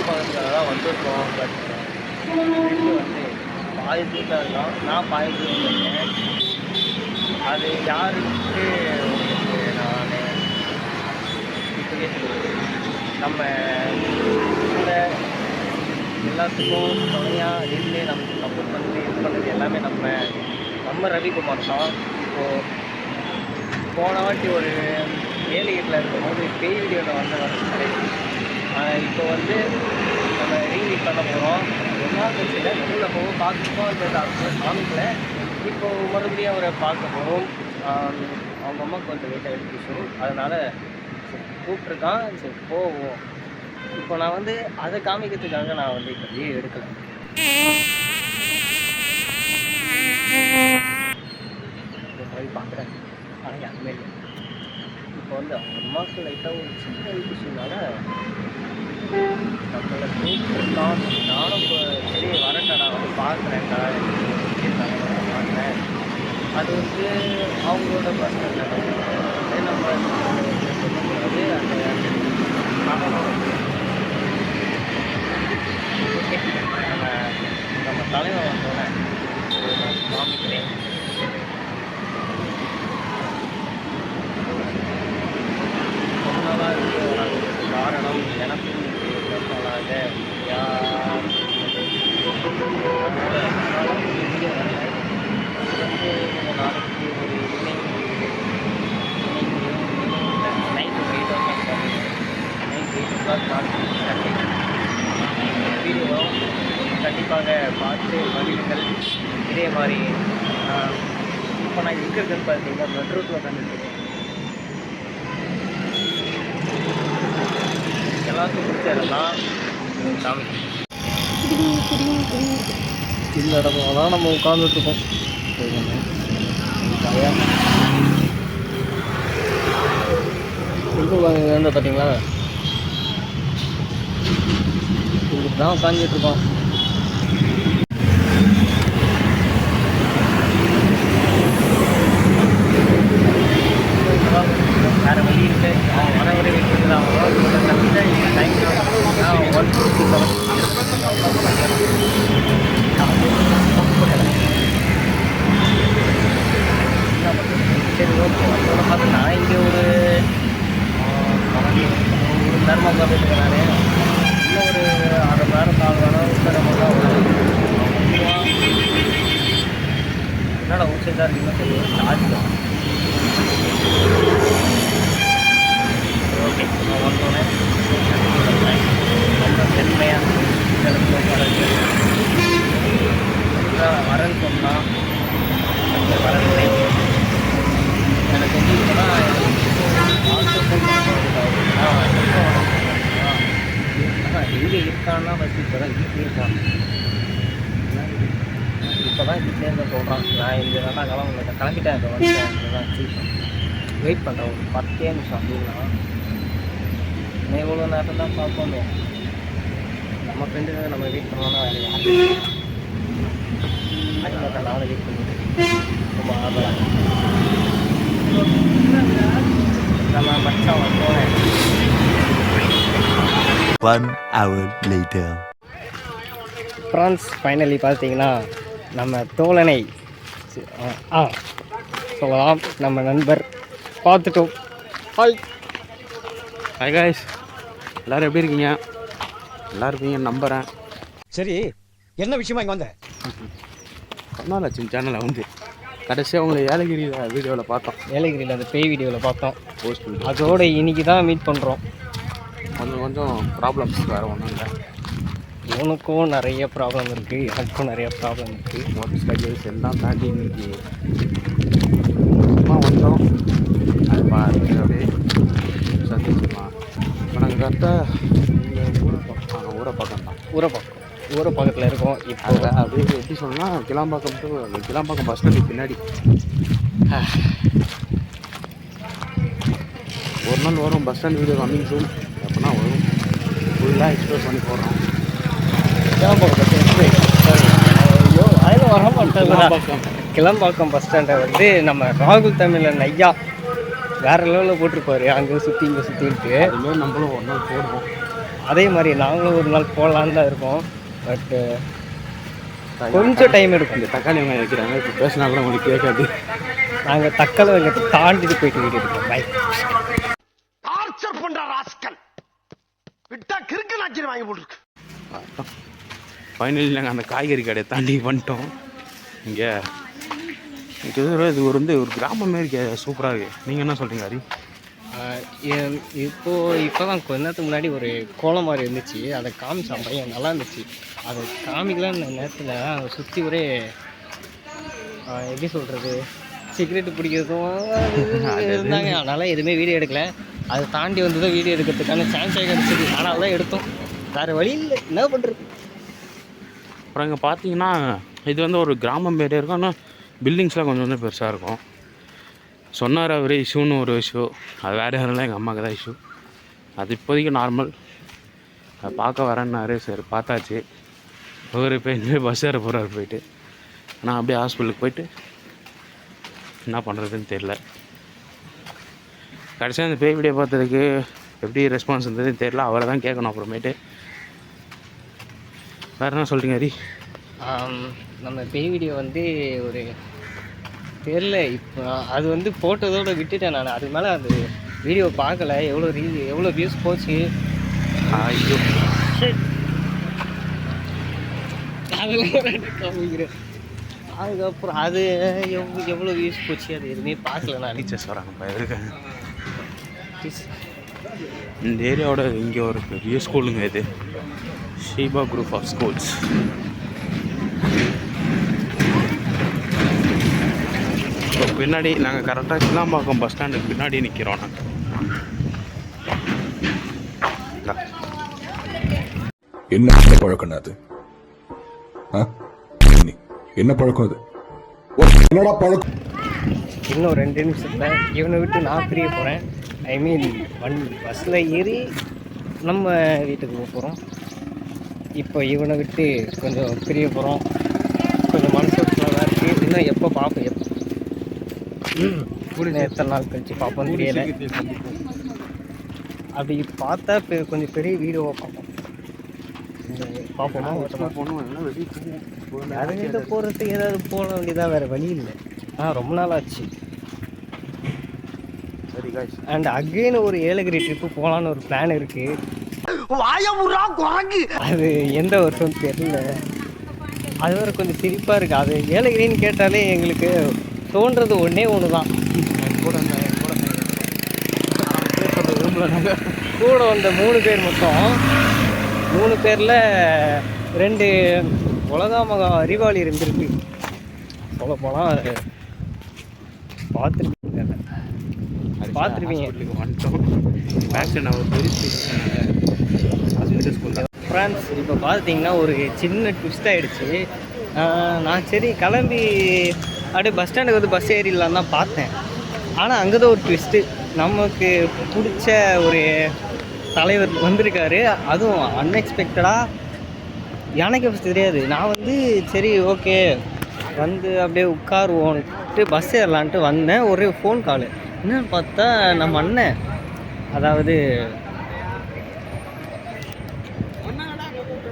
Video பார்க்கறதுக்காக தான் வந்திருக்கோம். பட் ஃப்ரெண்டு வந்து பாதி தூரம் இருக்கான், நான் பாதி தூரம் இருக்கேன். அது யாருக்கு நான் இப்போவே சொல்லுவேன், நம்ம கூட எல்லாத்துக்கும் துணையாக நின்று நமக்கு சப்போர்ட் பண்ணி இது பண்ணது எல்லாமே நம்ம ரவிக்குமார் தான். இப்போது போன வாட்டி ஒரு 7-8 இருக்கும்போது பேய் வீடியோவில் வந்தவர் கிடையாது. இப்போ வந்து நம்ம ரீமீட் பண்ண போகிறோம். எல்லா கட்சியில் நடுவில் போகும் பார்த்துப்போம். அந்த காமிக்கல. இப்போது மறுபடியும் அவரை பார்க்க போகும். அவங்க அம்மாவுக்கு கொஞ்சம் லேட்டாக எடுத்து இஷ்யூ, அதனால் கூப்பிட்ருக்கான். சரி போவோம். இப்போ நான் வந்து அதை காமிக்கிறதுக்காக நான் வந்து இப்போ வீடியோ எடுக்கலை. போய் பார்க்குறேன், ஆனால் யாருமே இல்லை. இப்போ வந்து அவங்க அம்மாவுக்கு லைட்டாக ஒரு சின்ன இஷ்யூனால நம்மளை கூப்பிட்டுருக்கான். நானும் இப்போ சரி வரேன்டா, நான் வந்து பார்க்குறேன்டா, பார்க்குறேன். அது வந்து அவங்களோட பர்சனல் நம்ம சொல்லக்கூடாது. அந்த நம்ம தலைவன் வந்தோடனே காமிக்கிறேன். சொன்னதாக இருக்கிற காரணம் எனக்கும் பர்சனலாக யார் வீடியோ வரல. அது வந்து நாளைக்கு ஒரு நைட் 8 நாளைக்கு வீடியோ கண்டிப்பாக பார்த்து மகிழுங்கள். இதே மாதிரி இப்போ நான் இருக்கிறதுன்னு பார்த்தீங்கன்னா பெட்ரூட்டில் வந்துருக்கேன். எல்லாத்துக்கும் பிடிச்ச இடம்லாம் சாமி இந்த இடத்துல தான் நம்ம உட்காந்துட்ருக்கோம். எந்த பார்த்தீங்களா, இதுக்கு தான் உட்காந்துட்ருக்கோம். வேறு வழி இருக்குது. அவங்க வர வரை வீட்டுக்கு தான் ஆகணும். தம்பிதான் இந்த டைம் 1:57. சரி ஓகே, வந்தோட பார்த்து நான் இங்கே ஒரு நேரமாக பார்த்துட்டு இருக்கிறாரு. இன்னும் ஒரு 1/2 மணி நேரம் 4 மணி நேரம் நம்ம தான் என்னடா ஊர் சைடாக இருக்குன்னு தெரியும். சார்ஜ் தான் ஓகே. வந்தோடனே ரொம்ப பெருமையாக வரேன்னு சொன்னால் கொஞ்சம் வரவில்லை. எனக்கு வந்து இப்போதான் எங்கே இருக்கான்னா ஃபஸ்ட் இப்போ தான் வீட்டிலே இருக்கான். இப்போ தான் வீட்டிலேருந்து சொல்கிறான். நான் இந்த நல்லா கிளம்பிட்டேன். இப்போ வந்து வெயிட் பண்ணுறேன் ஒரு 10 நிமிஷம் அப்படின்னா. எவ்வளோ நேரம் தான் பார்ப்போமே. நம்ம ஃப்ரெண்டுக்காக நம்ம வெயிட் பண்ணோன்னா அதுக்காக நானும் வெயிட் பண்ணிட்டு ரொம்ப ஆர்வம். நம்ம மச்சான் வந்தோம். 1 hour later. ஃப்ரான்ஸ் ஃபைனலி பார்த்தீங்கன்னா நம்ம தோழனை சொல்லலாம், நம்ம நண்பர் பார்த்துட்டோம். ஹாய் ஹாய் காய்ஸ், எல்லோரும் எப்படி இருக்கீங்க? எல்லோரும் இருப்பீங்க நம்புகிறேன். சரி, என்ன விஷயமா இங்கே வந்த? கருணாலட்சுமி சேனலில் வந்து கடைசியாக உங்களை ஏலகிரி வீடியோவில் பார்த்தோம். ஏலகிரியில் அந்த பேய் வீடியோவில் பார்த்தோம். போஸ்ட் அதோட இன்னைக்கு தான் மீட் பண்ணுறோம். கொஞ்சம் ப்ராப்ளம்ஸ் வேறு ஒன்றும் இல்லை. உனக்கும் நிறைய ப்ராப்ளம் இருக்குது, எனக்கும் நிறைய ப்ராப்ளம் இருக்குது. ஒர்க் ஸ்கெட்யூல்ஸ் எல்லாம் தாண்டி இன்னைக்கு சும்மா வந்தோம். அது அப்படியே சந்திச்சுக்கலாம். இப்போ நாங்கள் கரெக்டாக ஊரை பக்கம் தான். ஊரை பக்கத்தில் இருக்கோம். இப்போ அதில் அப்படியே எப்படி சொல்லணும்னா கிளாம்பாக்கம் பஸ் ஸ்டாண்டுக்கு பின்னாடி ஒரு நாள் வரும் bus stand video coming soon. எப்போனா வரும், ஃபுல்லாக எக்ஸ்ப்ளோர் பண்ணி போடுறோம். கிளம்பாக்கம் பஸ் ஸ்டாண்டை வந்து நம்ம ராகுல் தமிழன் ஐயா வேறு லெவலில் போட்டிருப்பாரு. அங்கே சுற்றி இங்கே சுற்றின்ட்டு அதுமாரி நம்மளும் ஒரு நாள் போடுவோம். அதே மாதிரி நாங்களும் ஒரு நாள் போகலான்னு தான் இருக்கோம். பட்டு கொஞ்சம் டைம் எடுக்கும். இந்த தக்காளி வெங்காயம் வைக்கிறாங்க, இப்போ பேசினா கூட உங்களுக்கு கேட்காது. நாங்கள் தக்காளி வெங்காயத்தை தாண்டிட்டு போயிட்டு வீடு இருக்கோம். பை. டார்ச்சர் பண்ற ராஸ்கல் விட்டா கிறுக்கு நாச்சி வாங்கி போட்டுருக்கு. ஃபைனலி நாங்கள் அந்த காய்கறி கடையை தாண்டி வந்துட்டோம். இங்கே இது ஒரு கிராமம் மாரி சூப்பராக இருக்குது. நீங்கள் என்ன சொல்கிறீங்க ஹரி? இப்போ தான் கொஞ்ச நேரத்துக்கு முன்னாடி ஒரு கோலம் மாதிரி இருந்துச்சு, அதை காமிச்சான் பையன், நல்லா இருந்துச்சு. அதை காமிக்கலான்னு நேரத்தில் அதை சுற்றி ஒரே எப்படி சொல்கிறது, சிகரெட்டு பிடிக்கிறதும் இருந்தாங்க. அதனால் எதுவுமே வீடியோ எடுக்கலை. அதை தாண்டி வந்து தான் வீடியோ எடுக்கிறதுக்கான சான்ஸே கிடச்சிது. அதனால தான் எடுத்தோம், வேறு வழி இல்லை, என்ன பண்ணுறது. அப்புறம் இங்கே பார்த்தீங்கன்னா இது வந்து ஒரு கிராமம் மாரியே இருக்கும், ஆனால் பில்டிங்ஸ்லாம் கொஞ்சம் பெருசாக இருக்கும். சொன்னார் அவர் இஷ்யூன்னு ஒரு இஷ்யூ, அது வேறு யாரும் இல்லை, எங்கள் அம்மாவுக்கு தான் இஷ்யூ. அது இப்போதைக்கு நார்மல். அதை பார்க்க வரேன்னாரு, சரி பார்த்தாச்சு. அவர் இப்போ இனிமேல் பஸ் ஏற போகிறாரு போயிட்டு. ஆனால் அப்படியே ஹாஸ்பிட்டலுக்கு போயிட்டு என்ன பண்ணுறதுன்னு தெரில. கடைசியாக அந்த பேய் வீடியோ பார்த்ததுக்கு எப்படி ரெஸ்பான்ஸ் இருந்ததுன்னு தெரில, அவரை தான் கேட்கணும் அப்புறமேட்டு. வேறு என்ன சொல்கிறீங்க ஹரி? நம்ம பேய் வீடியோ வந்து ஒரு தெரில, இப்போ அது வந்து போட்டதோடு விட்டுட்டேன் நான். அது மேலே அந்த வீடியோ பார்க்கல, எவ்வளோ வியூஸ் போச்சு. ஐயோ காமிக்கிறேன். அதுக்கப்புறம் அது எவ்வளோ வியூஸ் போச்சு அது எதுவுமே பார்க்கல நான். டீச்சர்ஸ் வராங்க இருக்கேன். இந்த ஏரியாவோட இங்கே ஒரு பெரிய ஸ்கூலுங்க இது, ஷீபா குரூப் ஆஃப் ஸ்கூல்ஸ். இப்போ பின்னாடி நாங்கள் கரெக்டாக கிளாம்பாக்கம் பஸ் ஸ்டாண்டுக்கு பின்னாடி நிற்கிறோம். நாங்கள் என்ன பழக்கம் அது? என்ன பழக்கம் அது? என்னடா பழக்கம்? இன்னும் 2 நிமிஷத்தில் இவனை விட்டு நான் பிரிய போகிறேன். ஐ மீன் பஸ்ஸில் ஏறி நம்ம வீட்டுக்கு போக போகிறோம். இப்போ இவனை விட்டு கொஞ்சம் பிரிய போகிறோம். கொஞ்சம் மனசு தான் இருக்குது. இன்னும் எப்போ பார்ப்போம், எத்தனை நாள் கழிச்சு பார்ப்போம் தெரியல. அப்படி பார்த்தா கொஞ்சம் பெரிய வீடியோவாக பார்ப்போம். பார்ப்போமா? அதுக்கிட்ட போகிறதுக்கு ஏதாவது போக வேண்டியதாக, வேறு வழி இல்லை. ரொம்ப நாள் ஆச்சு. சரி காய்ஸ், அண்ட் அகெயின் ஒரு ஏலகிரி ட்ரிப்பு போகலான்னு ஒரு பிளான் இருக்குது. அது எந்த வருஷம் தெரியல. அது வேறு கொஞ்சம் சிரிப்பாக இருக்குது. அது ஏலகிரின்னு கேட்டாலே எங்களுக்கு தோன்றது ஒன்று தான். கூட வந்த 3 பேர் மொத்தம். 3 பேரில் 2 உலகாமக அறிவாளி இருந்திருக்கு. சொல்ல போனால் பார்த்துருப்பீங்க. ஃப்ரெண்ட்ஸ், இப்போ பார்த்திங்கன்னா ஒரு சின்ன ட்விஸ்ட் ஆகிடுச்சு. நான் சரி கிளம்பி அப்படியே பஸ் ஸ்டாண்டுக்கு வந்து பஸ் ஏறிடலாம் தான் பார்த்தேன். ஆனால் அங்கே தான் ஒரு ட்விஸ்ட்டு. நமக்கு பிடிச்ச ஒரு தலைவர் வந்திருக்காரு, அதுவும் அன்எக்ஸ்பெக்டடாக. எனக்கு ஃபஸ்ட் தெரியாது. நான் வந்து சரி ஓகே வந்து அப்படியே உட்காருவோன்ட்டு பஸ் ஏறலான்ட்டு வந்தேன். ஒரே ஃபோன் காலு. என்னன்னு பார்த்தா நம்ம அண்ணன், அதாவது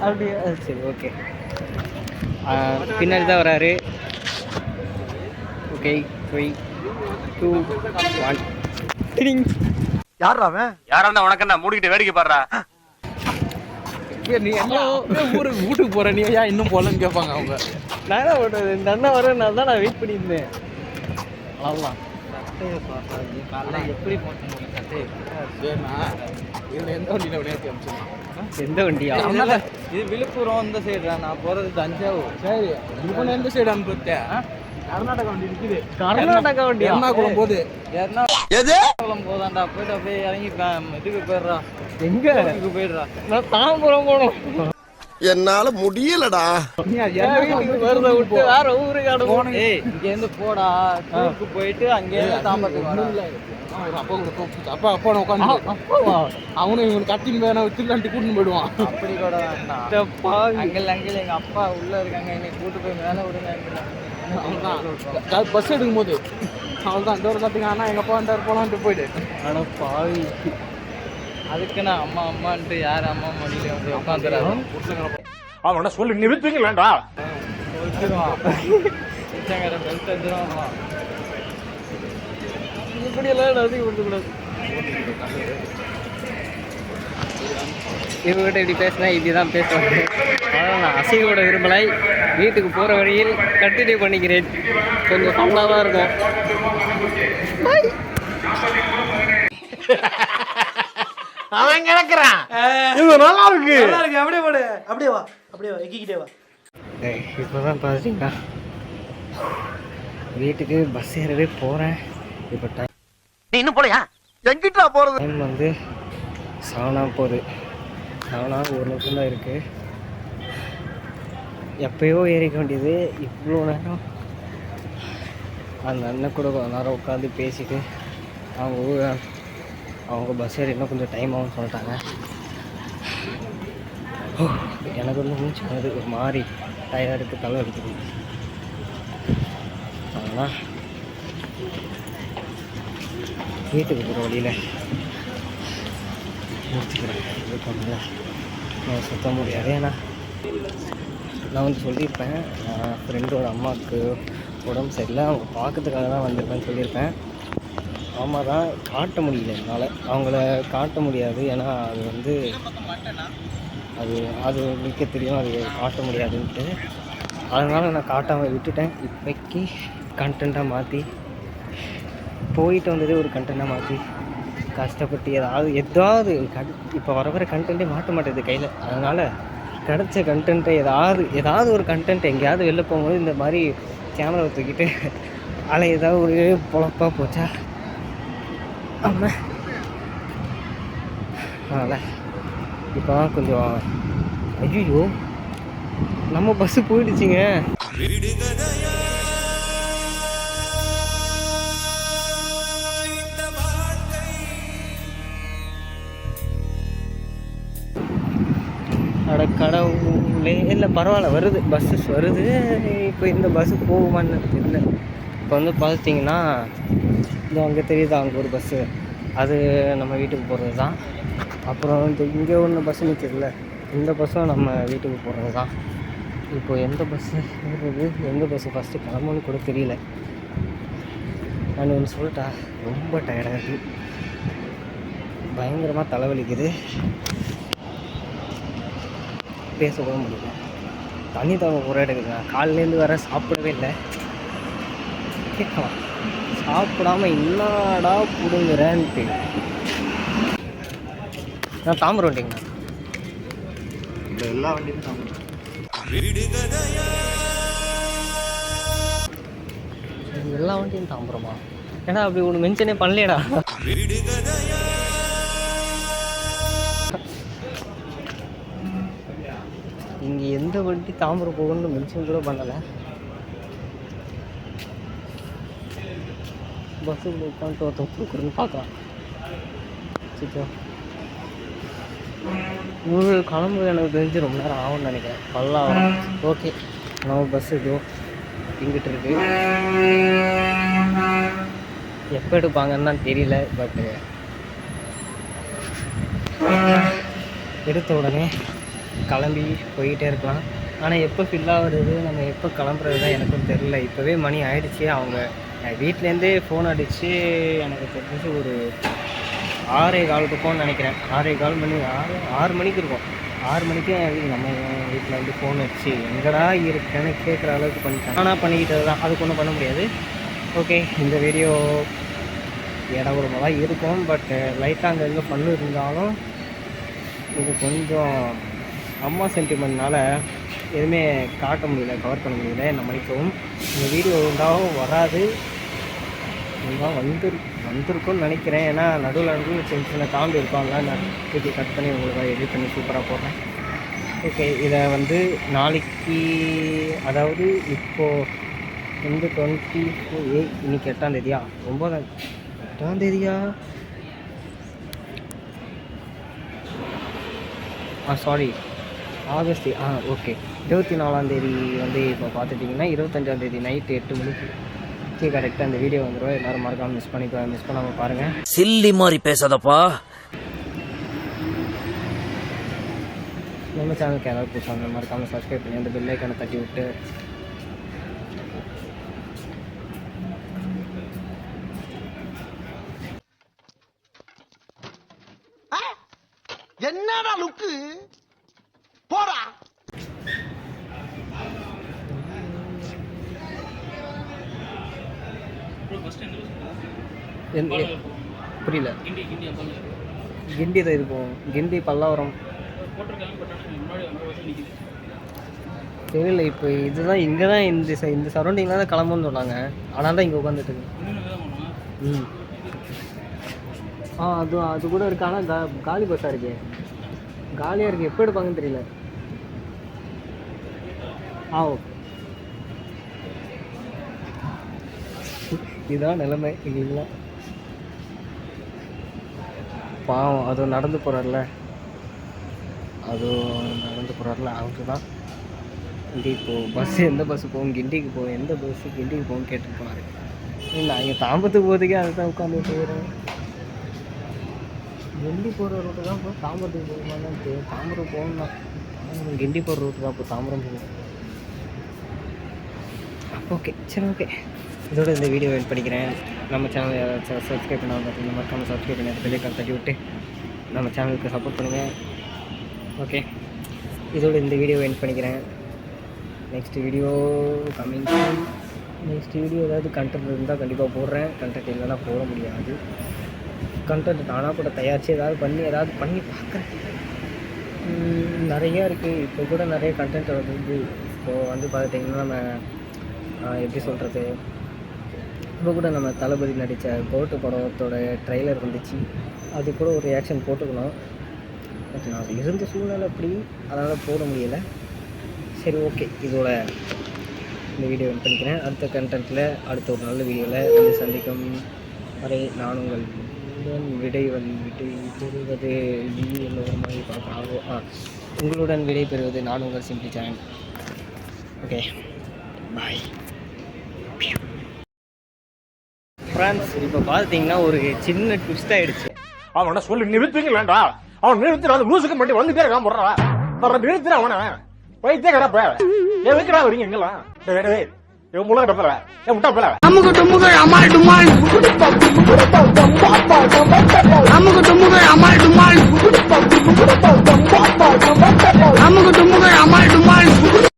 அப்படியே சரி ஓகே பின்னாடி தான் வராரு. ஓகே 3 2 1 யாரா அவன்? யாரா இருந்தா உனக்கு என்ன மூடிக்கிட்டு வேடிக்கை பாடுறா? நீ வீட்டுக்கு போகிற, நீ ஏன் இன்னும் போகலன்னு கேட்பாங்க அவங்க. நான் என்ன பண்ணுறது, இந்த அண்ணன் வரனால தான் நான் வெயிட் பண்ணியிருந்தேன். அவ்வளோதான். எப்படி போட்டேன் சட்டையை? சரிண்ணா, இதில் எந்த வண்டியில் விளையாட்டி அமிச்சிடலாம். எந்த வண்டியா? இது விழுப்புரம் இந்த சைடு தான், நான் போறது தஞ்சாவூர். சரி, விழுப்புரம் எந்த சைடு அனுப்பிட்டேன்? கர்நாடகா வண்டி இருக்குது. கர்நாடகா வண்டியா? எர்ணாகுளம் போகுது. எர்ணாகுளம் போதாண்டா, போயிட்டு அப்படியே இறங்கி இதுக்கு போயிடுறா. எங்க இதுக்கு போயிடுறா. நான் தாம்பரம் போகணும். என்னால முடியலடா. விட்டு வேற ஊருக்கு போகணும். இங்கேருந்து போடா, டூருக்கு போயிட்டு அங்கேருந்து தாம்பரத்துக்கு அப்பா உட்காந்து அவனும் இவனு கட்டின்னு வேணா திருக்காண்டி கூட்டின்னு போயிடுவான். அப்படி கூட வேண்டாம். அங்கிள் எங்க அப்பா உள்ள இருக்காங்க, என்னை கூட்டு போய் மேலே விடுங்க. பஸ் எடுக்கும் போது அவள் தான் டோர் கட்டுங்க, ஆனால் எங்கள் அப்பா வந்தார் போகலான்ட்டு போயிட்டு. ஆனால் பாவி அதுக்கு நான் அம்மா அம்மான்ட்டு யார் அம்மா மடியில வந்து உட்காந்துறாரு அவன சொல்லி நிறுத்துங்களேன்டா. வச்சிருவான் பிச்சைக்கார பெல்ட் வச்சிருவான். இப்படியெல்லாம் அதிகம் பண்ணக்கூடாது. இவங்ககிட்ட இப்படி பேசினா இப்படி தான் பேசுவாங்க. அதான் நான் அசைவோட விரும்பலை. வீட்டுக்கு போகிற வழியில் கண்டினியூ பண்ணிக்கிறேன். கொஞ்சம் ஃபன்னாக தான் இருக்கும். அவன் கிடக்குறான். இது நல்லா இருக்கு. அப்படியே போடு. அப்படியே வா எக்கிக்கிட்டே வா. இப்போ தான் பார்த்தீங்கன்னா வீட்டுக்கு பஸ் ஏறவே போகிறேன். இப்போ நீ இன்னும் போலையா? எங்கிட்டா போறது? டைம் வந்து 7 போகுது. 7 ஒரு நிமிஷம் தான் இருக்குது. எப்பயோ ஏறிக்க வேண்டியது. இவ்வளோ நேரம் அந்த அண்ணன் கூட கொஞ்ச நேரம் உட்காந்து பேசிட்டு அவங்க பஸ் ஏறி இன்னும் கொஞ்சம் டைம் ஆகும்னு சொல்லிட்டாங்க. எனக்கு வந்து மூச்சு வருது, ஒரு மாதிரி டயர்டுக்கு தலை அடிக்குது. ஆனால் வீட்டுக்கு போகிற வழியில் முடிச்சுக்கிறேன். இதுக்கு நான் சுத்த முடியாது. ஏன்னா நான் வந்து சொல்லியிருப்பேன், ஃப்ரெண்டோட அம்மாவுக்கு உடம்பு சரியில்லை, அவங்க பார்க்கறதுக்காக தான் வந்திருப்பேன்னு சொல்லியிருப்பேன். அம்மா தான் காட்ட முடியல என்னால். அவங்கள காட்ட முடியாது. ஏன்னா அது வந்து அது நிற்க தெரியும், அது காட்ட முடியாதுன்ட்டு. அதனால் நான் காட்டாமல் விட்டுட்டேன். இப்போக்கி கண்டென்ட்டாக மாற்றி போயிட்டு வந்ததே ஒரு கண்டென்ட்டாக மாற்றி கஷ்டப்பட்டு ஏதாவது இப்போ வர கண்டென்ட்டே மாட்ட மாட்டேது கையில். அதனால் கிடச்ச கண்டென்ட்டை ஏதாவது ஒரு கண்டென்ட் எங்கேயாவது வெளில போகும்போது இந்த மாதிரி கேமராவை தூக்கிட்டு ஏதாவது ஒரு பொழப்பாக போச்சா ஆமாம். அதனால் இப்போ தான் கொஞ்சம் ஐயோ நம்ம பஸ்ஸு போயிடுச்சிங்க. கடவுளே இல்லை பரவாயில்ல, வருது பஸ்ஸஸ் வருது. இப்போ இந்த பஸ்ஸு போகுமான்னு தெரியல. இப்போ வந்து பார்த்திங்கன்னா இந்த அங்கே தெரியுதா, அங்கே ஒரு பஸ்ஸு, அது நம்ம வீட்டுக்கு போகிறது தான். அப்புறம் இங்கே ஒன்று பஸ்ஸு நிற்கிதுல்ல, இந்த பஸ்ஸும் நம்ம வீட்டுக்கு போகிறது தான். இப்போ எந்த பஸ்ஸு ஏறுறது, எந்த பஸ்ஸு ஃபஸ்ட்டு கிளம்புன்னு கூட தெரியல. நான் ஒன்று சொல்லிட்டா, ரொம்ப டயர்டாக இருக்குது, பயங்கரமாக தலைவலிக்குது, பேசக்கூட முடியல. தண்ணி தாங்க ஒரு எடுக்குது. நான் காலையிலேருந்து வர சாப்பிடவே இல்லை. கேட்கலாம் சாப்பிடாம என்னடா பிடுங்குறேன்ட்டு. நான் தாம்பரம் வண்டிங்கண்ணா. இந்த எல்லா வண்டியும் தாம்பரம். எல்லா வண்டியும் தாம்பரமா? ஏன்னா அப்படி ஒன்று மென்ஷனே பண்ணலையடா. இங்கே எந்த வண்டி தாம்பரம் போகணும்னு மென்ஷன் கூட பண்ணலை. பஸ்ஸு உட்காந்துட்டு ஒருத்தன் கொடுக்குறேன்னு பார்க்கலாம். சீக்கிரம் கிளம்பு. எனக்கு தெரிஞ்சு ரொம்ப நேரம் ஆகும்னு நினைக்கிறேன். பல்லாவரம். ஓகே, நம்ம பஸ்ஸு இதோ இங்கிட்டு இருக்கு. எப்போ எடுப்பாங்கன்னு தான் தெரியல. பட்டு எடுத்த உடனே கிளம்பி போயிட்டே இருக்கலாம். ஆனால் எப்போ ஃபில் ஆகுறது, நம்ம எப்போ கிளம்புறது தான் எனக்கும் தெரில. இப்போவே மணி ஆகிடுச்சி. அவங்க வீட்டிலேருந்தே ஃபோன் அடித்து எனக்கு தெரிஞ்சு ஒரு 6:15 இருக்கும்னு நினைக்கிறேன். 6:15 மணி 6 மணிக்கு இருக்கும். 6 மணிக்கு நம்ம வீட்டில் வந்து ஃபோன் வச்சு எங்கடா இருக்குன்னு கேட்குற அளவுக்கு பண்ணிட்டாங்க. ஆனால் பண்ணிக்கிட்டது தான், அதுக்கு ஒன்றும் பண்ண முடியாது. ஓகே, இந்த வீடியோ இடகுறமாக தான் இருக்கும். பட் லைட்டாக அங்கே எங்கே பண்ணு இருந்தாலும் இது கொஞ்சம் அம்மா சென்டிமெண்ட்னால எதுவுமே காட்ட முடியல, கவர் பண்ண முடியல. என்ன மன்னிக்கவும். இந்த வீடியோ இருந்தாலும் வராது, இருந்தால் வந்திருக்கும்னு நினைக்கிறேன். ஏன்னா நடுவில் சின்ன சின்ன காமெடி இருப்பாங்க, நான் திருப்பி கட் பண்ணி உங்களுக்கு எடிட் பண்ணி சூப்பராக போடுறேன். ஓகே, இதை வந்து நாளைக்கு, அதாவது இப்போது வந்து 24 இன்னைக்கு 8ஆம் தேதியா 8ஆம் தேதியா சாரி ஆகஸ்ட். ஓகே, 24ஆம் தேதி வந்து இப்போ பார்த்துட்டிங்கன்னா 25ஆம் தேதி நைட்டு 8 மணிக்கு கரெக்டாக அந்த வீடியோ வந்துடும். எல்லோரும் மறக்காமல் மிஸ் பண்ணாமல் பாருங்கள். சில்லி மாதிரி பேசாதப்பா. நம்ம சேனலுக்கு யாராவது புதுசாக மறக்காமல் சப்ஸ்கிரைப் பண்ணி அந்த பெல் ஐக்கானை தட்டி விட்டு என்னடா லுக்கு போடா. புரியல. கிண்டி தான் இருக்கும். கிண்டி பல்லாவரம் தெரியல. இப்போ இதுதான் இங்கே தான் இந்த சரௌண்டிங்கில் தான் கிளம்புன்னு சொன்னாங்க. ஆனால் தான் இங்கே உட்காந்துட்டு ம் அது கூட இருக்கு. ஆனால் காலி பஸ்ஸாக இருக்கு. காலியாக இருக்குது. எப்போ எடுப்பாங்கன்னு தெரியல. ஓகே. இதுதான் நிலைமை இல்லைங்களா? பாவம் அது நடந்து போகிறார்ல, அவருக்கு தான் இங்கே இப்போது பஸ்ஸு எந்த பஸ்ஸு போகும், கிண்டிக்கு போகும், எந்த பஸ்ஸு கிண்டிக்கு போகும் கேட்டுட்டு போனார். நான் இங்கே தாம்பரத்துக்கு போகிறதுக்கே அதை தான் உட்காந்து போகிறேன். கிண்டி போகிற ரூட்டு தான் இப்போ தாம்பரத்துக்கு போகணுமான்னு தெரியும். தாம்பரம் போகணும்னா கிண்டி போகிற ரூட்டு தான் இப்போ தாம்பரம் போகணும். ஓகே, சரி, ஓகே. இதோட இந்த வீடியோ எண்ட் பண்ணிக்கிறேன். நம்ம சேனலை சப்ஸ்கிரைப் பண்ணாமல் பார்த்தீங்கன்னா மறக்காமல் சப்ஸ்கிரைப் பண்ணி அந்த பெல்லைக்கான தட்டி விட்டு நம்ம சேனலுக்கு சப்போர்ட் பண்ணுங்கள். ஓகே, இதோட இந்த வீடியோ எண்ட் பண்ணிக்கிறேன். Next video coming. Next video ஏதாவது கண்டென்ட் இருந்தால் கண்டிப்பாக போடுறேன். கண்டென்ட் இல்லைன்னா போட முடியாது. கண்டென்ட் நானாக கூட தயாரித்து ஏதாவது பண்ணி பார்க்குறேன். நிறையா இருக்குது. இப்போ கூட நிறைய கண்டென்ட் வந்து இப்போது வந்து பார்த்துட்டிங்கன்னா நம்ம எப்படி சொல்கிறது, இப்போ கூட நம்ம தளபதி நடித்த கோட்டு படத்தோட ட்ரெய்லர் வந்துச்சு. அது கூட ஒரு ரியாக்ஷன் போட்டுக்கணும். பட் நான் அது இருந்த சூழ்நிலை அப்படி, அதனால் போட முடியலை. சரி, ஓகே. இதோட இந்த வீடியோ எண்ட் பண்ணிக்கிறேன். அடுத்த கண்டென்ட்டில் அடுத்த ஒரு நல்ல வீடியோவில் வந்து சந்திக்கும் வரை நான் உங்களுடன் விடை பெறுவது நான் உங்கள் simply channel. Okay, bye friends. இப்போ பார்த்தீங்கன்னா ஒரு சின்ன ட்விஸ்ட் ஆகிடுச்சு. அவனை சொல்லி நிறுத்துங்களேன்டா. அவன் நிறுத்துற அந்த லூசுக்கு மட்டும் வந்துட்டே இருக்கான். போடுறான் நிறுத்துற அவனை வைத்தே கிடப்ப. ஏன் வைக்கிறா வரீங்க எங்கெல்லாம் இவன் முள்ள கிட்ட போற ஏன் முட்டா போல அமுக டுமுக அமால் டுமால் அமுக டுமுக அமால் டுமால் அமுக டுமுக